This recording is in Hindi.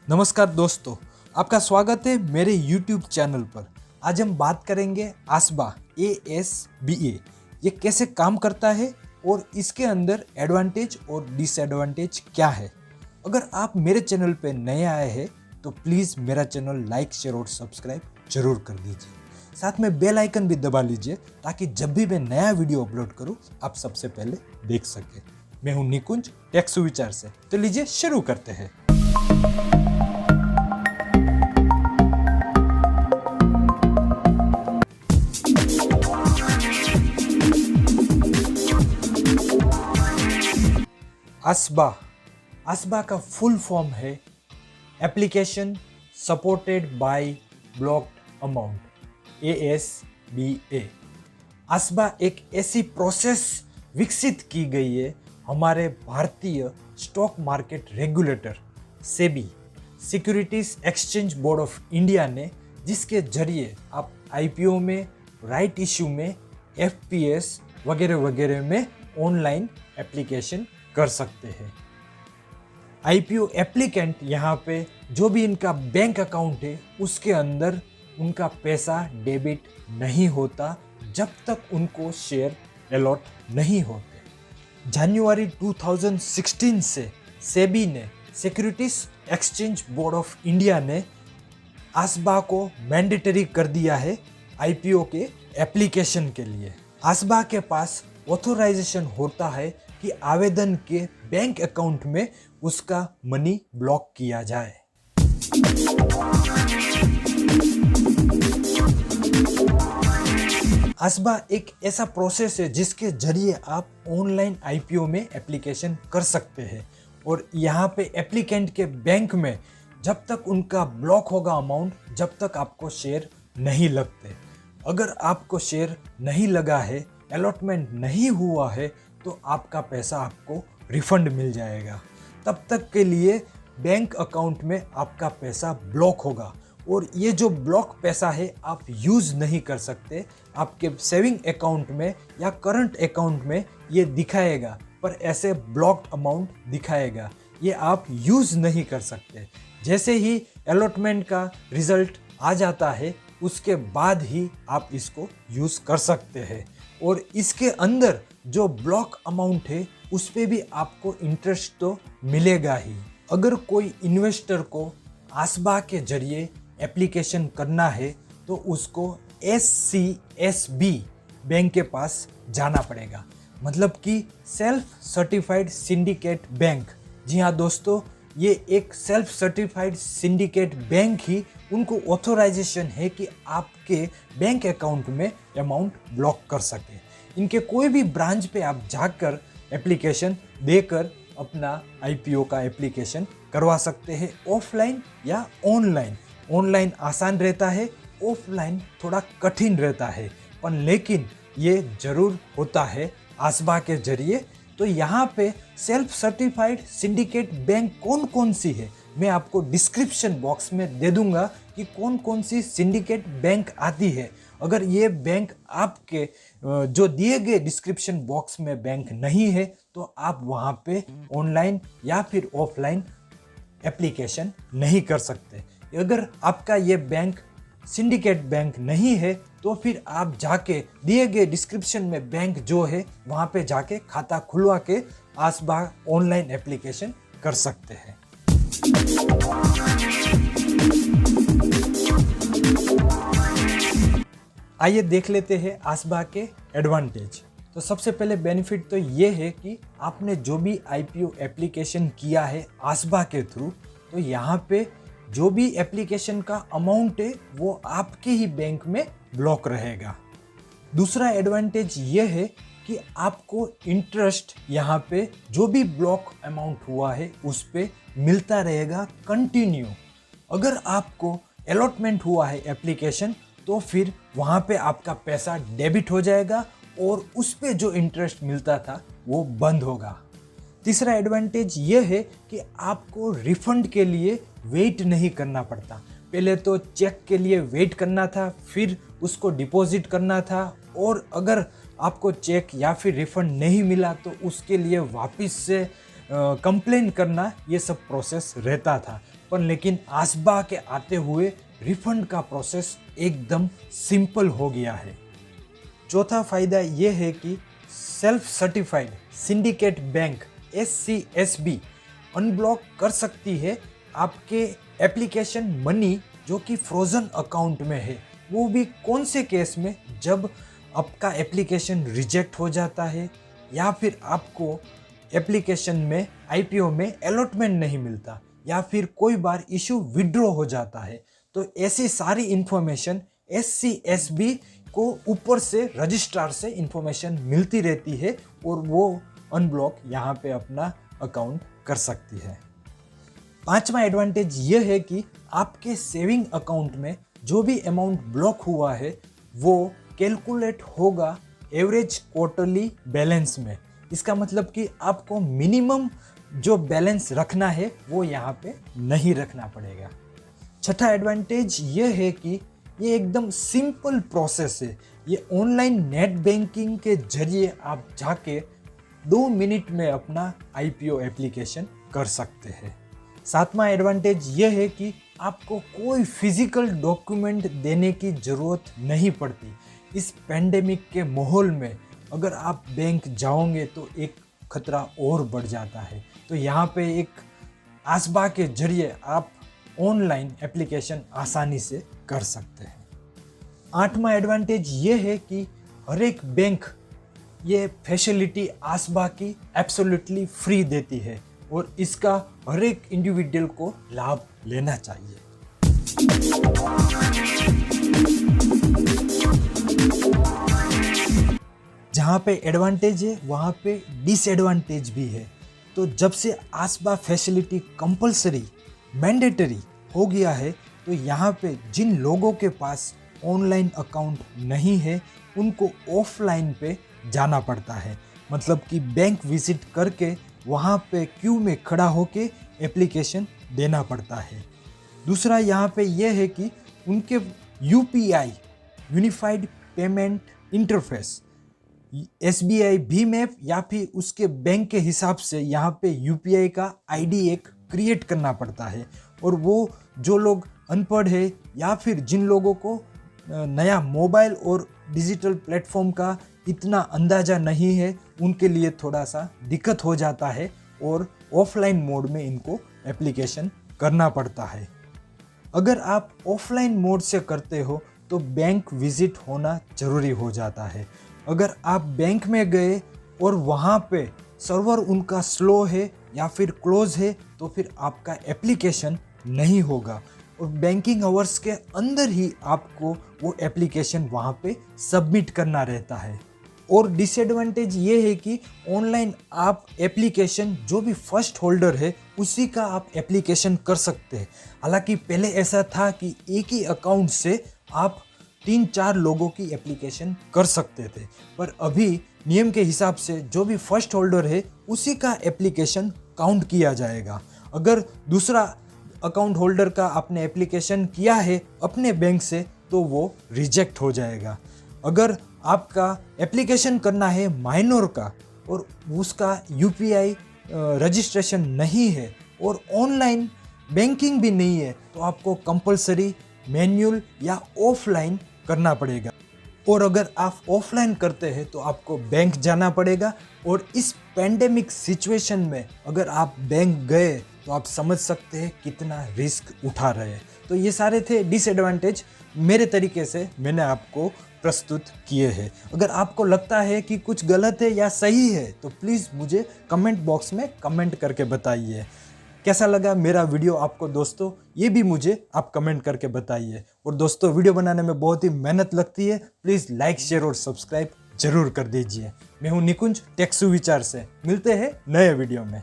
नमस्कार दोस्तों, आपका स्वागत है मेरे YouTube चैनल पर। आज हम बात करेंगे आसबा ASBA ये कैसे काम करता है और इसके अंदर एडवांटेज और डिसएडवांटेज क्या है। अगर आप मेरे चैनल पे नए आए हैं तो प्लीज़ मेरा चैनल लाइक, शेयर और सब्सक्राइब जरूर कर दीजिए। साथ में बेल आइकन भी दबा लीजिए ताकि जब भी मैं नया वीडियो अपलोड करूं आप सबसे पहले देख सके। मैं हूं निकुंज टेक सुविचार से। तो लीजिए शुरू करते हैं। आसबा का फुल फॉर्म है application supported by blocked amount, ASBA। आसबा एक ऐसी प्रोसेस विकसित की गई है हमारे भारतीय stock market regulator SEBI, securities exchange board of India ने, जिसके जरिए आप IPO में, राइट इश्यू में, FPS वगैरह वगैरह में ऑनलाइन एप्लीकेशन कर सकते हैं। IPO एप्लीकेंट यहाँ पे जो भी इनका बैंक अकाउंट है उसके अंदर उनका पैसा डेबिट नहीं होता जब तक उनको शेयर अलॉट नहीं होते। जनवरी 2016 से सेबी ने, securities exchange board of India ने आसबा को मैंडेटरी कर दिया है IPO के एप्लीकेशन के लिए। आसबा के पास ऑथोराइजेशन होता है कि आवेदन के बैंक अकाउंट में उसका मनी ब्लॉक किया जाए। आसबा एक ऐसा प्रोसेस है जिसके जरिए आप ऑनलाइन IPO में एप्लीकेशन कर सकते हैं और यहाँ पे एप्लीकेंट के बैंक में जब तक उनका ब्लॉक होगा अमाउंट, जब तक आपको शेयर नहीं लगते। अगर आपको शेयर नहीं लगा है, अलॉटमेंट नहीं हुआ है, तो आपका पैसा आपको रिफंड मिल जाएगा। तब तक के लिए बैंक अकाउंट में आपका पैसा ब्लॉक होगा और ये जो ब्लॉक पैसा है आप यूज़ नहीं कर सकते। आपके सेविंग अकाउंट में या करंट अकाउंट में ये दिखाएगा, पर ऐसे ब्लॉक्ड अमाउंट दिखाएगा, ये आप यूज़ नहीं कर सकते। जैसे ही अलॉटमेंट का रिजल्ट आ जाता है उसके बाद ही आप इसको यूज़ कर सकते हैं और इसके अंदर जो ब्लॉक अमाउंट है उस पे भी आपको इंटरेस्ट तो मिलेगा ही। अगर कोई इन्वेस्टर को आसबा के जरिए एप्लीकेशन करना है तो उसको SCSB बैंक के पास जाना पड़ेगा, मतलब कि सेल्फ सर्टिफाइड सिंडिकेट बैंक। जी हाँ दोस्तों, ये एक सेल्फ सर्टिफाइड सिंडिकेट बैंक ही उनको ऑथोराइजेशन है कि आपके बैंक अकाउंट में अमाउंट ब्लॉक कर सके। इनके कोई भी ब्रांच पे आप जाकर एप्लीकेशन देकर अपना IPO का एप्लीकेशन करवा सकते हैं, ऑफलाइन या ऑनलाइन। ऑनलाइन आसान रहता है, ऑफलाइन थोड़ा कठिन रहता है, पर लेकिन ये ज़रूर होता है आसबा के जरिए। तो यहाँ पे सेल्फ सर्टिफाइड सिंडिकेट बैंक कौन कौन सी है मैं आपको डिस्क्रिप्शन बॉक्स में दे दूंगा कि कौन कौन सी सिंडिकेट बैंक आती है। अगर ये बैंक आपके जो दिए गए डिस्क्रिप्शन बॉक्स में बैंक नहीं है तो आप वहाँ पे ऑनलाइन या फिर ऑफलाइन एप्लीकेशन नहीं कर सकते। अगर आपका ये बैंक सिंडिकेट बैंक नहीं है तो फिर आप जाके दिए गए डिस्क्रिप्शन में बैंक जो है वहाँ पे जाके खाता खुलवा के आसबा ऑनलाइन एप्लीकेशन कर सकते हैं। आइए देख लेते हैं आसबा के एडवांटेज। तो सबसे पहले बेनिफिट तो ये है कि आपने जो भी IPO एप्लीकेशन किया है आसबा के थ्रू, तो यहाँ पे जो भी एप्लीकेशन का अमाउंट है वो आपके ही बैंक में ब्लॉक रहेगा। दूसरा एडवांटेज ये है कि आपको इंटरेस्ट यहाँ पे जो भी ब्लॉक अमाउंट हुआ है उस पे मिलता रहेगा कंटिन्यू। अगर आपको अलॉटमेंट हुआ है एप्लीकेशन तो फिर वहाँ पे आपका पैसा डेबिट हो जाएगा और उस पे जो इंटरेस्ट मिलता था वो बंद होगा। तीसरा एडवांटेज ये है कि आपको रिफंड के लिए वेट नहीं करना पड़ता। पहले तो चेक के लिए वेट करना था, फिर उसको डिपॉजिट करना था, और अगर आपको चेक या फिर रिफंड नहीं मिला तो उसके लिए वापस से कंप्लेन करना, ये सब प्रोसेस रहता था। पर लेकिन आसबा के आते हुए रिफंड का प्रोसेस एकदम सिंपल हो गया है। चौथा फ़ायदा ये है कि self certified syndicate bank SCSB unblock कर सकती है आपके एप्लीकेशन मनी जो कि फ्रोज़न अकाउंट में है। वो भी कौन से केस में, जब आपका एप्लीकेशन रिजेक्ट हो जाता है या फिर आपको एप्लीकेशन में IPO में अलॉटमेंट नहीं मिलता या फिर कोई बार इशू विड्रॉ हो जाता है। तो ऐसी सारी इंफॉर्मेशन SCSB को ऊपर से रजिस्ट्रार से इंफॉर्मेशन मिलती रहती है और वो अनब्लॉक यहाँ पे अपना अकाउंट कर सकती है। पांचवा एडवांटेज ये है कि आपके सेविंग अकाउंट में जो भी अमाउंट ब्लॉक हुआ है वो कैलकुलेट होगा एवरेज क्वार्टरली बैलेंस में। इसका मतलब कि आपको मिनिमम जो बैलेंस रखना है वो यहाँ पे नहीं रखना पड़ेगा। छठा एडवांटेज ये है कि ये एकदम सिंपल प्रोसेस है। ये ऑनलाइन नेट बैंकिंग के जरिए आप जाके 2 मिनट में अपना IPO एप्लीकेशन कर सकते हैं। सातवां एडवांटेज ये है कि आपको कोई फिजिकल डॉक्यूमेंट देने की ज़रूरत नहीं पड़ती। इस पेंडेमिक के माहौल में अगर आप बैंक जाओगे तो एक खतरा और बढ़ जाता है। तो यहाँ पे एक आसबा के जरिए आप ऑनलाइन एप्लीकेशन आसानी से कर सकते हैं। आठवां एडवांटेज ये है कि हर एक बैंक ये फैसिलिटी आसबा की एब्सोल्युटली फ्री देती है और इसका हर एक इंडिविजुअल को लाभ लेना चाहिए। जहाँ पे एडवांटेज है वहाँ पे डिसएडवांटेज भी है। तो जब से आसबा फैसिलिटी कंपलसरी मैंडेटरी हो गया है तो यहाँ पे जिन लोगों के पास ऑनलाइन अकाउंट नहीं है उनको ऑफलाइन पे जाना पड़ता है। मतलब कि बैंक विजिट करके वहाँ पे क्यू में खड़ा होके एप्लीकेशन देना पड़ता है। दूसरा यहाँ पे यह है कि उनके UPI unified payment interface SBI Bhim app या फिर उसके बैंक के हिसाब से यहाँ पे UPI का ID एक क्रिएट करना पड़ता है। और वो जो लोग अनपढ़ है या फिर जिन लोगों को नया मोबाइल और डिजिटल प्लेटफॉर्म का इतना अंदाज़ा नहीं है उनके लिए थोड़ा सा दिक्कत हो जाता है और ऑफलाइन मोड में इनको एप्लीकेशन करना पड़ता है। अगर आप ऑफलाइन मोड से करते हो तो बैंक विजिट होना ज़रूरी हो जाता है। अगर आप बैंक में गए और वहाँ पे सर्वर उनका स्लो है या फिर क्लोज है तो फिर आपका एप्लीकेशन नहीं होगा और बैंकिंग आवर्स के अंदर ही आपको वो एप्लीकेशन वहाँ पे सबमिट करना रहता है। और डिसएडवांटेज ये है कि ऑनलाइन आप एप्लीकेशन जो भी फर्स्ट होल्डर है उसी का आप एप्लीकेशन कर सकते हैं। हालांकि पहले ऐसा था कि एक ही अकाउंट से आप 3-4 लोगों की एप्लीकेशन कर सकते थे, पर अभी नियम के हिसाब से जो भी फर्स्ट होल्डर है उसी का एप्लीकेशन काउंट किया जाएगा। अगर दूसरा अकाउंट होल्डर का आपने एप्लीकेशन किया है अपने बैंक से तो वो रिजेक्ट हो जाएगा। अगर आपका एप्लीकेशन करना है माइनर का और उसका UPI रजिस्ट्रेशन नहीं है और ऑनलाइन बैंकिंग भी नहीं है तो आपको कंपलसरी मैन्युअल या ऑफलाइन करना पड़ेगा। और अगर आप ऑफलाइन करते हैं तो आपको बैंक जाना पड़ेगा और इस पेंडेमिक सिचुएशन में अगर आप बैंक गए तो आप समझ सकते हैं कितना रिस्क उठा रहे हैं। तो ये सारे थे डिसएडवांटेज, मेरे तरीके से मैंने आपको प्रस्तुत किए हैं। अगर आपको लगता है कि कुछ गलत है या सही है तो प्लीज़ मुझे कमेंट बॉक्स में कमेंट करके बताइए। कैसा लगा मेरा वीडियो आपको दोस्तों, ये भी मुझे आप कमेंट करके बताइए। और दोस्तों वीडियो बनाने में बहुत ही मेहनत लगती है, प्लीज़ लाइक शेयर और सब्सक्राइब जरूर कर दीजिए। मैं हूँ निकुंज टेक सुविचार से, मिलते हैं नए वीडियो में।